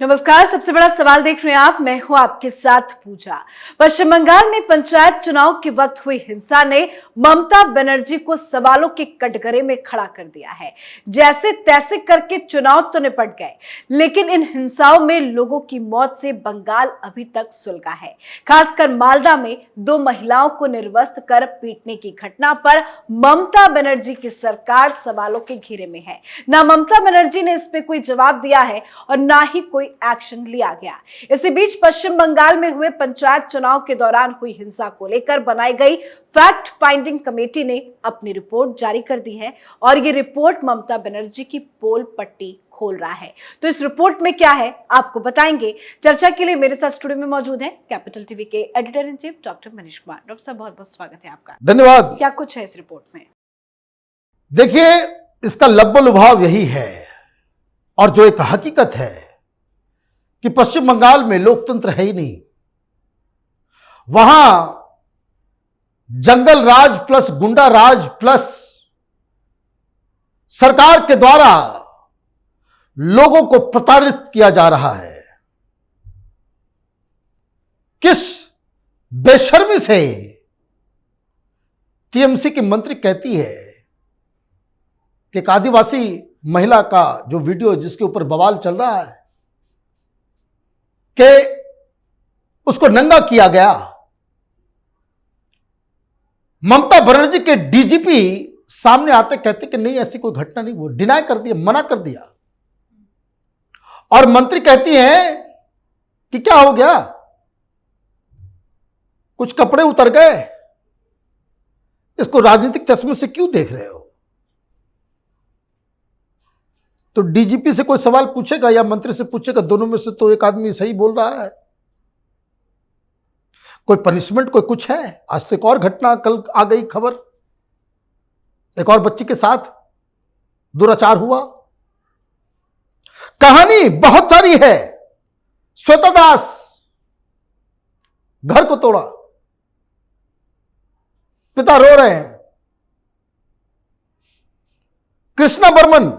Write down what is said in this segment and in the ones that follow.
नमस्कार। सबसे बड़ा सवाल देख रहे हैं आप, मैं हूं आपके साथ पूजा। पश्चिम बंगाल में पंचायत चुनाव के वक्त हुई हिंसा ने ममता बनर्जी को सवालों के कटघरे में खड़ा कर दिया है। जैसे तैसे करके चुनाव तो निपट गए, लेकिन इन हिंसाओं में लोगों की मौत से बंगाल अभी तक सुलगा है। खासकर मालदा में 2 महिलाओं को निर्वस्त्र कर पीटने की घटना पर ममता बनर्जी की सरकार सवालों के घेरे में है। ना ममता बनर्जी ने इस पे कोई जवाब दिया है और ना ही कोई एक्शन लिया गया। इसी बीच पश्चिम बंगाल में हुए पंचायत चुनाव के दौरान हुई हिंसा को लेकर बनाई गई फैक्ट फाइंडिंग कमेटी ने अपनी रिपोर्ट जारी कर दी है और ये रिपोर्ट ममता बनर्जी की पोल पट्टी खोल रहा है। तो इस रिपोर्ट में क्या है आपको बताएंगे। चर्चा के लिए मेरे साथ स्टूडियो में मौजूद हैं कैपिटल टीवी के editor in chief doctor Manish Kumar. Doctor साहब, बहुत बहुत स्वागत है आपका। धन्यवाद। क्या कुछ है इस रिपोर्ट में? देखिए, इसका लब्बलुभाव यही है और जो एक हकीकत है कि पश्चिम बंगाल में लोकतंत्र है ही नहीं। वहां जंगल राज प्लस गुंडा राज प्लस सरकार के द्वारा लोगों को प्रताड़ित किया जा रहा है। किस बेशर्मी से टीएमसी की मंत्री कहती है कि एक आदिवासी महिला का जो वीडियो जिसके ऊपर बवाल चल रहा है कि उसको नंगा किया गया। ममता बनर्जी के डीजीपी सामने आते कहते कि नहीं, ऐसी कोई घटना नहीं, वो डिनाई कर दिया, मना कर दिया। और मंत्री कहती हैं कि क्या हो गया, कुछ कपड़े उतर गए, इसको राजनीतिक चश्मे से क्यों देख रहे हो? तो डीजीपी से कोई सवाल पूछेगा या मंत्री से पूछेगा, दोनों में से तो एक आदमी सही बोल रहा है। कोई पनिशमेंट, कोई कुछ है? आज तो एक और घटना कल आ गई खबर, एक और बच्ची के साथ दुराचार हुआ। कहानी बहुत सारी है। श्वेता दास घर को तोड़ा, पिता रो रहे हैं। कृष्णा बर्मन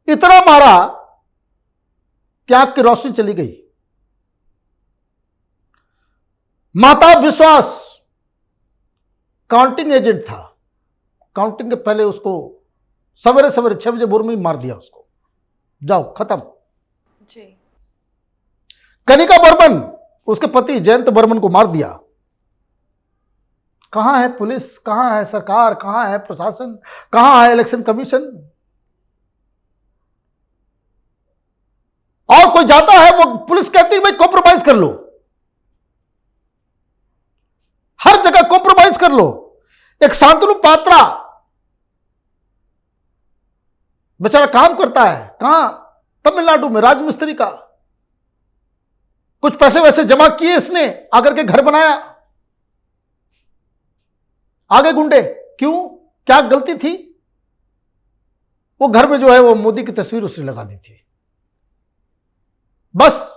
इतना मारा कि आंख की रोशनी चली गई। माता विश्वास काउंटिंग एजेंट था, काउंटिंग के पहले उसको सवेरे सवेरे 6 बजे भोर में ही मार दिया उसको, जाओ खत्म जी। कनिका बर्मन, उसके पति जयंत बर्मन को मार दिया। कहां है पुलिस, कहां है सरकार, कहां है प्रशासन, कहां है इलेक्शन कमीशन? और कोई जाता है, वो पुलिस कहती है भाई कॉम्प्रोमाइज कर लो, हर जगह कॉम्प्रोमाइज कर लो। एक शांतनु पात्रा बेचारा काम करता है, कहां? तमिलनाडु में राजमिस्त्री का। कुछ पैसे वैसे जमा किए इसने, आकर के घर बनाया, आगे गुंडे। क्यों? क्या गलती थी? वो घर में जो है वो मोदी की तस्वीर उसने लगा दी थी, बस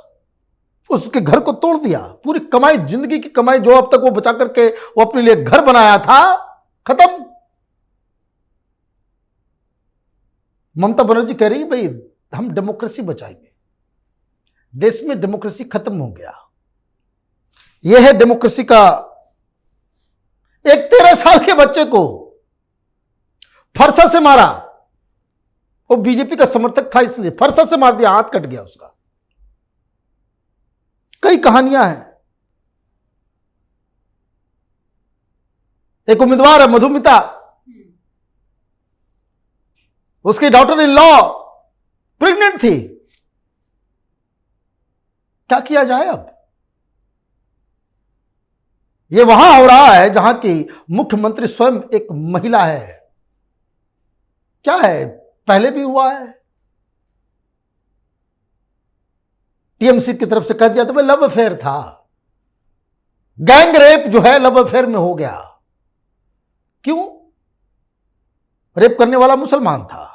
उसके घर को तोड़ दिया। पूरी कमाई, जिंदगी की कमाई जो अब तक वो बचा करके वो अपने लिए घर बनाया था, खत्म। ममता बनर्जी कह रही भाई हम डेमोक्रेसी बचाएंगे, देश में डेमोक्रेसी खत्म हो गया। यह है डेमोक्रेसी का। एक 13 साल के बच्चे को फरसा से मारा, वो बीजेपी का समर्थक था इसलिए फरसा से मार दिया, हाथ कट गया उसका। कई कहानियां हैं। एक उम्मीदवार है मधुमिता, उसकी डॉटर इन लॉ प्रेग्नेंट थी। क्या किया जाए अब? यह वहां हो रहा है जहां की मुख्यमंत्री स्वयं एक महिला है। क्या है, पहले भी हुआ है। टीएमसी की तरफ से कह दिया तो भाई लव अफेयर था। गैंग रेप जो है लव अफेयर में हो गया। क्यों? रेप करने वाला मुसलमान था,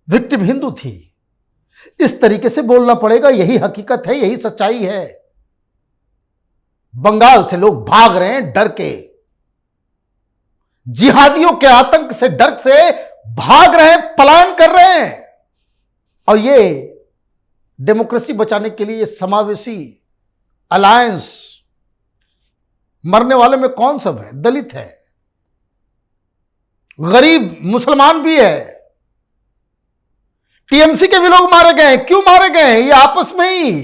विक्टिम हिंदू थी। इस तरीके से बोलना पड़ेगा, यही हकीकत है, यही सच्चाई है। बंगाल से लोग भाग रहे हैं डर के, जिहादियों के आतंक से, डर से भाग रहे हैं, पलायन कर रहे हैं। और ये डेमोक्रेसी बचाने के लिए ये समावेशी अलायंस, मरने वाले में कौन सब है? दलित है, गरीब मुसलमान भी है, टीएमसी के भी लोग मारे गए हैं। क्यों मारे गए हैं? ये आपस में ही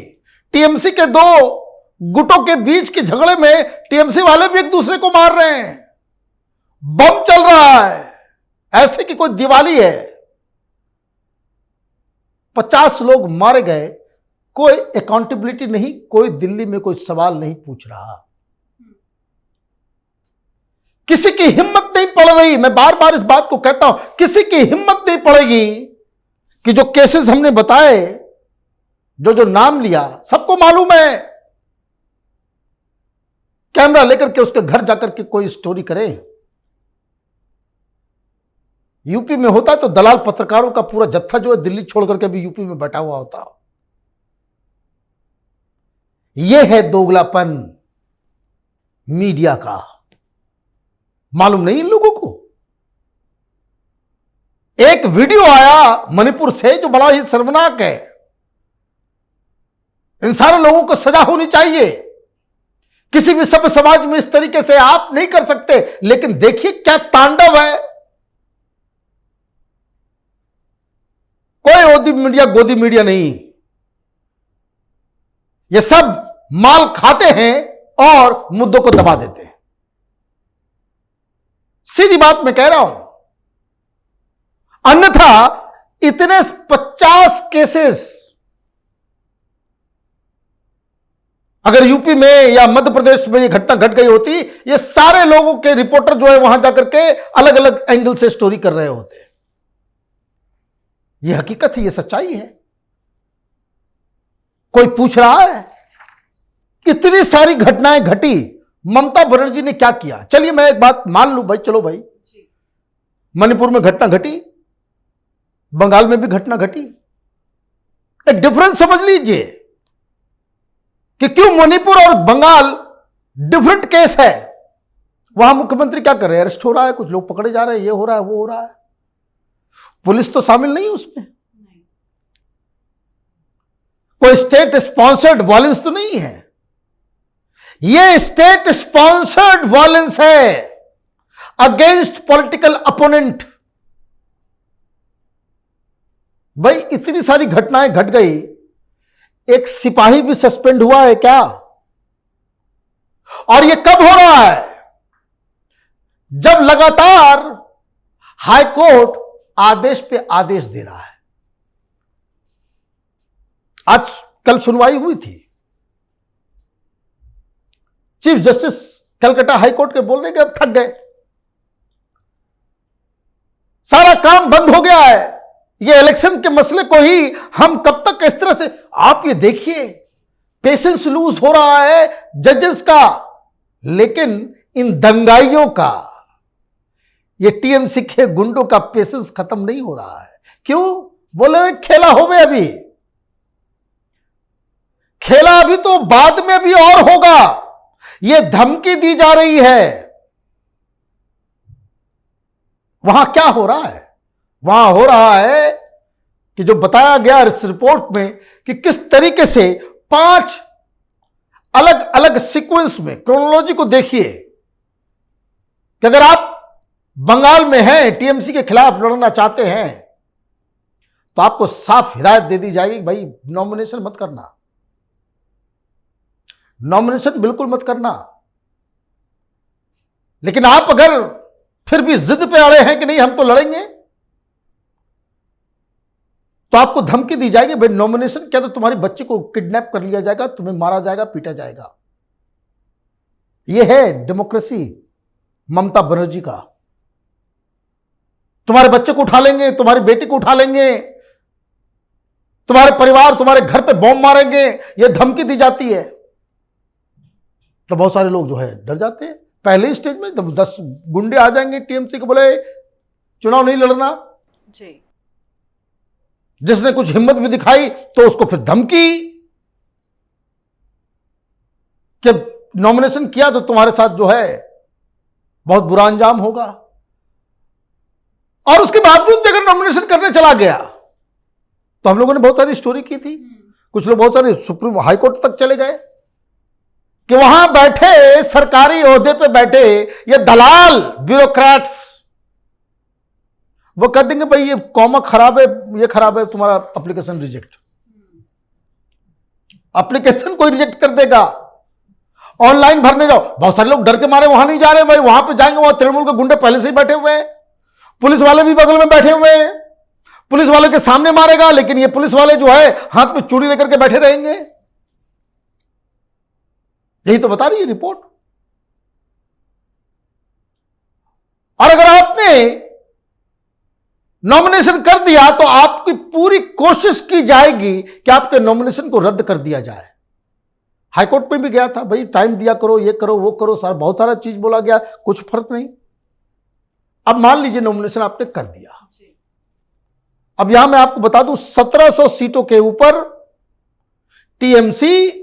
टीएमसी के दो गुटों के बीच के झगड़े में टीएमसी वाले भी एक दूसरे को मार रहे हैं, बम चल रहा है, ऐसे कि कोई दिवाली है। 50 लोग मारे गए, कोई अकाउंटेबिलिटी नहीं, कोई दिल्ली में कोई सवाल नहीं पूछ रहा, किसी की हिम्मत नहीं पड़ रही। मैं बार बार इस बात को कहता हूं, किसी की हिम्मत नहीं पड़ेगी कि जो केसेस हमने बताए, जो नाम लिया, सबको मालूम है, कैमरा लेकर के उसके घर जाकर के कोई स्टोरी करे। यूपी में होता तो दलाल पत्रकारों का पूरा जत्था जो है दिल्ली छोड़ करके भी यूपी में बैठा हुआ होता। यह है दोगलापन मीडिया का। मालूम नहीं इन लोगों को। एक वीडियो आया मणिपुर से जो बड़ा ही शर्मनाक है। इन सारे लोगों को सजा होनी चाहिए। किसी भी सभ्य समाज में इस तरीके से आप नहीं कर सकते। लेकिन देखिए क्या तांडव है। कोई गोदी मीडिया नहीं, ये सब माल खाते हैं और मुद्दों को दबा देते हैं। सीधी बात मैं कह रहा हूं, अन्यथा इतने 50 केसेस अगर यूपी में या मध्य प्रदेश में ये घटना घट गई होती, ये सारे लोगों के रिपोर्टर जो है वहां जाकर के अलग अलग एंगल से स्टोरी कर रहे होते। ये हकीकत है, ये सच्चाई है। कोई पूछ रहा है इतनी सारी घटनाएं घटी, ममता बनर्जी ने क्या किया? चलिए मैं एक बात मान लूं भाई, चलो भाई, मणिपुर में घटना घटी, बंगाल में भी घटना घटी। एक डिफरेंस समझ लीजिए कि क्यों मणिपुर और बंगाल डिफरेंट केस है। वहां मुख्यमंत्री क्या कर रहे हैं? अरेस्ट हो रहा है, कुछ लोग पकड़े जा रहे हैं, ये हो रहा है, वो हो रहा है। पुलिस तो शामिल नहीं उसमें, कोई स्टेट स्पॉन्सर्ड वायलेंस तो नहीं है। ये स्टेट स्पॉन्सर्ड वायलेंस है अगेंस्ट पॉलिटिकल अपोनेंट। भाई इतनी सारी घटनाएं घट गई, एक सिपाही भी सस्पेंड हुआ है क्या? और ये कब हो रहा है? जब लगातार हाईकोर्ट आदेश पे आदेश दे रहा है। आज कल सुनवाई हुई थी, चीफ जस्टिस कलकत्ता हाईकोर्ट के बोलने के अब थक गए, सारा काम बंद हो गया है। ये इलेक्शन के मसले को ही हम कब तक इस तरह से, आप ये देखिए पेशेंस लूज हो रहा है जजेस का, लेकिन इन दंगाइयों का, ये टीएमसी के गुंडों का पेशेंस खत्म नहीं हो रहा है। क्यों? बोले खेला हो गए, अभी खेला, अभी तो बाद में भी और होगा। ये धमकी दी जा रही है। वहां क्या हो रहा है? वहां हो रहा है कि जो बताया गया इस रिपोर्ट में कि किस तरीके से 5 अलग अलग सीक्वेंस में, क्रोनोलॉजी को देखिए कि अगर आप बंगाल में हैं, टीएमसी के खिलाफ लड़ना चाहते हैं, तो आपको साफ हिदायत दे दी जाएगी, भाई नॉमिनेशन मत करना, नॉमिनेशन बिल्कुल मत करना। लेकिन आप अगर फिर भी जिद पे अड़े हैं कि नहीं हम तो लड़ेंगे, तो आपको धमकी दी जाएगी, भाई नॉमिनेशन क्या तो तुम्हारी बच्ची को किडनैप कर लिया जाएगा, तुम्हें मारा जाएगा, पीटा जाएगा। यह है डेमोक्रेसी ममता बनर्जी का। तुम्हारे बच्चे को उठा लेंगे, तुम्हारी बेटी को उठा लेंगे, तुम्हारे परिवार, तुम्हारे घर पे बॉम्ब मारेंगे, यह धमकी दी जाती है। तो बहुत सारे लोग जो है डर जाते हैं। पहले स्टेज में 10 गुंडे आ जाएंगे टीएमसी को, बोले चुनाव नहीं लड़ना जी। जिसने कुछ हिम्मत भी दिखाई तो उसको फिर धमकी कि नॉमिनेशन किया तो तुम्हारे साथ जो है बहुत बुरा अंजाम होगा। और उसके बावजूद भी अगर नॉमिनेशन करने चला गया, तो हम लोगों ने बहुत सारी स्टोरी की थी, कुछ लोग बहुत सारे सुप्रीम हाई कोर्ट तक चले गए कि वहां बैठे सरकारी ओहदे पे बैठे ये दलाल ब्यूरोक्रेट्स वो कह देंगे भाई ये कॉमा खराब है, ये खराब है, तुम्हारा एप्लीकेशन रिजेक्ट, एप्लीकेशन कोई रिजेक्ट कर देगा। ऑनलाइन भरने जाओ, बहुत सारे लोग डर के मारे वहां नहीं जा रहे भाई, वहां पे जाएंगे वहां तृणमूल के गुंडे पहले से ही बैठे हुए हैं, पुलिस वाले भी बगल में बैठे हुए हैं, पुलिस वाले के सामने मारेगा, लेकिन ये पुलिस वाले जो है हाथ में चूड़ी लेकर के बैठे रहेंगे। यही तो बता रही है रिपोर्ट। और अगर आपने नॉमिनेशन कर दिया तो आपकी पूरी कोशिश की जाएगी कि आपके नॉमिनेशन को रद्द कर दिया जाए। हाईकोर्ट में भी गया था भाई, टाइम दिया करो, ये करो वो करो, सारा बहुत सारा चीज बोला गया, कुछ फर्क नहीं। अब मान लीजिए नॉमिनेशन आपने कर दिया, अब यहां मैं आपको बता दूं 1700 सीटों के ऊपर टीएमसी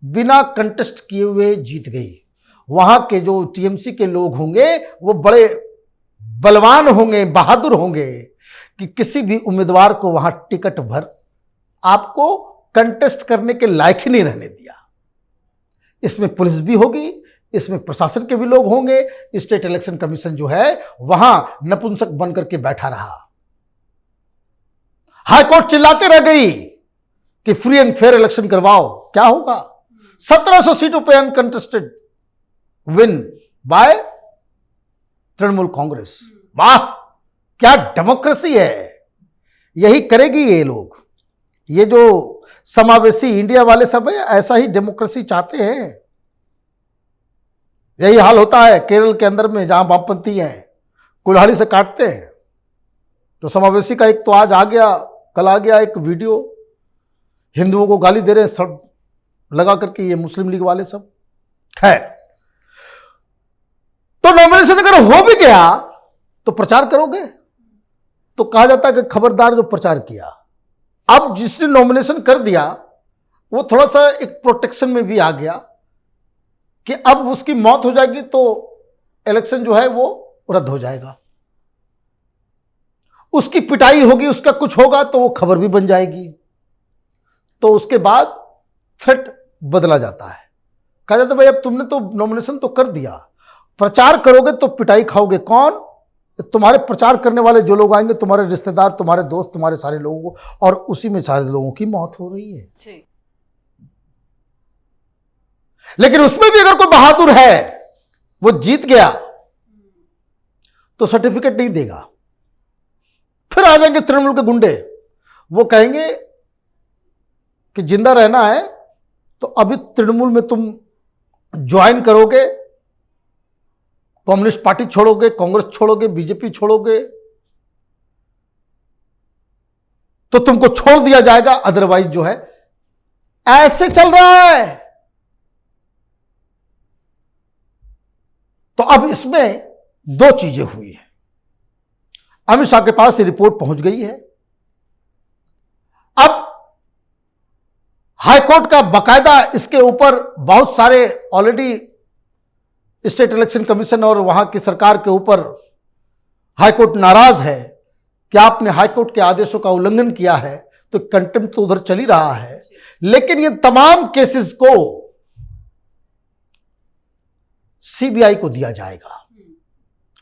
बिना कंटेस्ट किए हुए जीत गई। वहां के जो टीएमसी के लोग होंगे वो बड़े बलवान होंगे, बहादुर होंगे कि किसी भी उम्मीदवार को वहां टिकट भर आपको कंटेस्ट करने के लायक ही नहीं रहने दिया। इसमें पुलिस भी होगी, इसमें प्रशासन के भी लोग होंगे, स्टेट इलेक्शन कमीशन जो है वहां नपुंसक बनकर के बैठा रहा। हाईकोर्ट चिल्लाते रह गई कि फ्री एंड फेयर इलेक्शन करवाओ, क्या होगा? 1700 सीटों पे uncontested win bye Trinamool Congress. वाह, क्या डेमोक्रेसी है! यही करेगी ये लोग, ये जो समावेशी इंडिया वाले सब है, ऐसा ही डेमोक्रेसी चाहते हैं। यही हाल होता है केरल के अंदर में, जहां वामपंथी हैं, कुल्हाड़ी से काटते हैं। तो समावेशी का एक तो आज आ गया, कल आ गया एक वीडियो, हिंदुओं को गाली दे रहे हैं सब लगा करके, ये मुस्लिम लीग वाले सब। खैर, तो नॉमिनेशन अगर हो भी गया तो प्रचार करोगे? तो कहा जाता है कि खबरदार जो प्रचार किया। अब जिसने नॉमिनेशन कर दिया वो थोड़ा सा एक प्रोटेक्शन में भी आ गया कि अब उसकी मौत हो जाएगी तो इलेक्शन जो है वो रद्द हो जाएगा, उसकी पिटाई होगी, उसका कुछ होगा तो वो खबर भी बन जाएगी। तो उसके बाद फिर बदला जाता है, कहा जाता है भाई अब तुमने तो नॉमिनेशन तो कर दिया, प्रचार करोगे तो पिटाई खाओगे। कौन? तुम्हारे प्रचार करने वाले जो लोग आएंगे, तुम्हारे रिश्तेदार, तुम्हारे दोस्त, तुम्हारे सारे लोगों को, और उसी में सारे लोगों की मौत हो रही है जी। लेकिन उसमें भी अगर कोई बहादुर है, वो जीत गया तो सर्टिफिकेट नहीं देगा। फिर आ जाएंगे तृणमूल के गुंडे, वो कहेंगे कि जिंदा रहना है तो अभी तृणमूल में तुम ज्वाइन करोगे, कम्युनिस्ट पार्टी छोड़ोगे, कांग्रेस छोड़ोगे, बीजेपी छोड़ोगे तो तुमको छोड़ दिया जाएगा, अदरवाइज जो है। ऐसे चल रहा है। तो अब इसमें दो चीजें हुई हैं। अमित शाह के पास ये रिपोर्ट पहुंच गई है। अब हाईकोर्ट का बकायदा इसके ऊपर बहुत सारे ऑलरेडी स्टेट इलेक्शन कमीशन और वहां की सरकार के ऊपर हाईकोर्ट नाराज है कि आपने हाईकोर्ट के आदेशों का उल्लंघन किया है, तो कंटेम्प्ट तो उधर चल ही रहा है। लेकिन ये तमाम केसेस को सीबीआई को दिया जाएगा।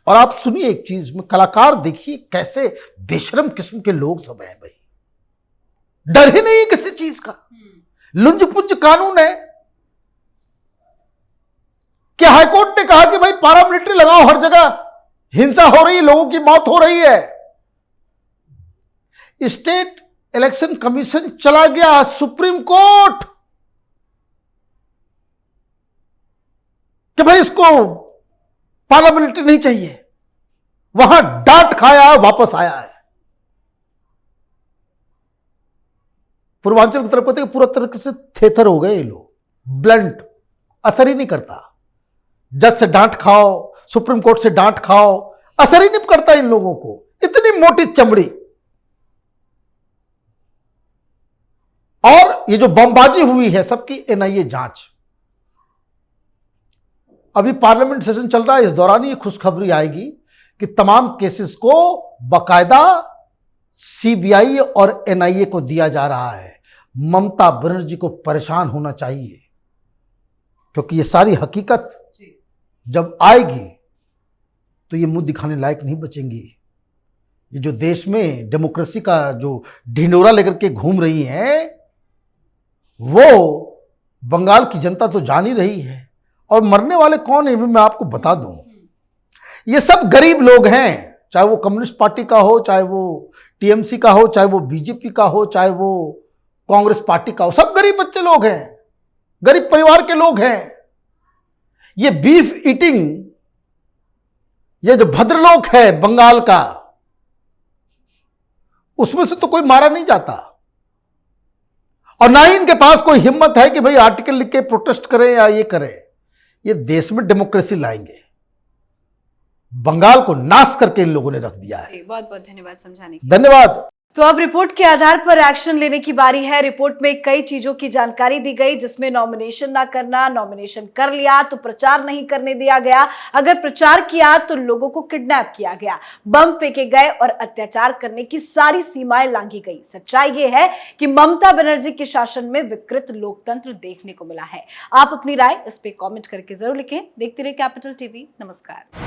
और आप सुनिए एक चीज में, कलाकार देखिए कैसे बेशरम किस्म के लोग सब हैं भाई, डर ही नहीं है किसी चीज का। लुंज पुंज कानून है कि हाईकोर्ट ने कहा कि भाई पैरामिलिट्री लगाओ हर जगह, हिंसा हो रही है, लोगों की मौत हो रही है। स्टेट इलेक्शन कमीशन चला गया सुप्रीम कोर्ट कि भाई इसको पैरामिलिट्री नहीं चाहिए, वहां डांट खाया, वापस आया है। पूर्वांचल की तरफ कहते हैं पूरा तरह से थेथर हो गए ये लोग, ब्लंट, असर ही नहीं करता। जज से डांट खाओ, सुप्रीम कोर्ट से डांट खाओ, असर ही नहीं करता इन लोगों को, इतनी मोटी चमड़ी। और ये जो बमबाजी हुई है सबकी एनआईए जांच, अभी पार्लियामेंट सेशन चल रहा है, इस दौरान ये खुशखबरी आएगी कि तमाम केसेस को बकायदा सीबीआई और एनआईए को दिया जा रहा है। ममता बनर्जी को परेशान होना चाहिए, क्योंकि ये सारी हकीकत जब आएगी तो ये मुंह दिखाने लायक नहीं बचेंगी। ये जो देश में डेमोक्रेसी का जो ढिंडोरा लेकर के घूम रही हैं, वो बंगाल की जनता तो जान ही रही है। और मरने वाले कौन है मैं आपको बता दूं, ये सब गरीब लोग हैं, चाहे वो कम्युनिस्ट पार्टी का हो, चाहे वो टीएमसी का हो, चाहे वो बीजेपी का हो, चाहे वो कांग्रेस पार्टी का हो, सब गरीब बच्चे लोग हैं, गरीब परिवार के लोग हैं। ये बीफ ईटिंग, ये जो भद्रलोक है बंगाल का, उसमें से तो कोई मारा नहीं जाता। और ना ही इनके पास कोई हिम्मत है कि भाई आर्टिकल लिख के प्रोटेस्ट करें या ये करें। ये देश में डेमोक्रेसी लाएंगे, बंगाल को नाश करके इन लोगों ने रख दिया है। बहुत बहुत धन्यवाद समझाने के। धन्यवाद। तो अब रिपोर्ट के आधार पर एक्शन लेने की बारी है। रिपोर्ट में कई चीजों की जानकारी दी गई, जिसमें नॉमिनेशन ना करना, नॉमिनेशन कर लिया तो प्रचार नहीं करने दिया गया, अगर प्रचार किया तो लोगों को किडनैप किया गया, बम फेंके गए और अत्याचार करने की सारी सीमाएं लांघी गई। सच्चाई ये है कि ममता बनर्जी के शासन में विकृत लोकतंत्र देखने को मिला है। आप अपनी राय इस पे कॉमेंट करके जरूर लिखें। देखते रहिए कैपिटल टीवी। नमस्कार।